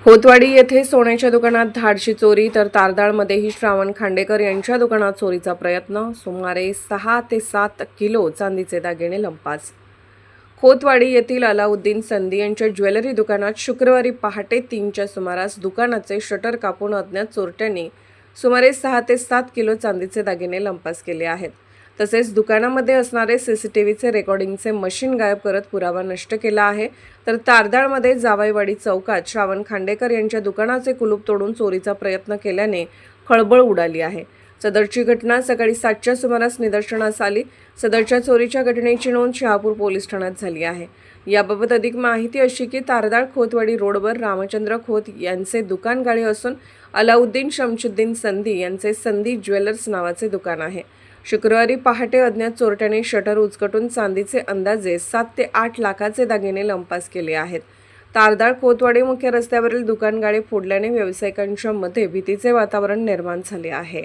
खोतवाडी येथे सोन्याच्या दुकानात धाडशी चोरी तर तारदाळमध्येही श्रावण खांडेकर यांच्या दुकानात चोरीचा प्रयत्न। सुमारे 6 ते 7 किलो चांदीचे दागिने लंपास। खोतवाडी येथील अलाउद्दीन संधी यांच्या ज्वेलरी दुकानात शुक्रवारी पहाटे 3च्या सुमारास दुकानाचे शटर कापून अज्ञात चोरट्यांनी सुमारे 6 ते 7 किलो चांदीचे दागिने लंपास केले आहेत। तसेच दुकानामध्ये असणारे सीसीटीव्हीचे रेकॉर्डिंगचे मशीन गायब करत पुरावा नष्ट केला आहे। तर तारदाळमध्ये जावईवाडी चौकात श्रावण खांडेकर यांच्या दुकानाचे कुलूप तोडून चोरीचा प्रयत्न केल्याने खळबळ उडाली आहे। सदरची घटना सकाळी 7च्या सुमारास निदर्शनास आली। सदरच्या चोरीच्या घटनेची नोंद शहापूर पोलीस ठाण्यात झाली आहे। याबाबत अधिक माहिती अशी की तारदाळ खोतवाडी रोडवर रामचंद्र खोत यांचे दुकान गाळे असून अलाउद्दीन शमशुद्दीन संधी यांचे संधी ज्वेलर्स नावाचे दुकान आहे। शुक्रवारी पहाटे अज्ञात चोरट्याने शटर उचकटून चांदीचे अंदाजे 7 ते 8 लाखाचे दागिने लंपास केले आहेत। तारदाळ खोतवाडी मुख्य रस्त्यावरील दुकान गाळे फोडल्याने व्यावसायिकांच्या मध्ये भीतीचे वातावरण निर्माण झाले आहे।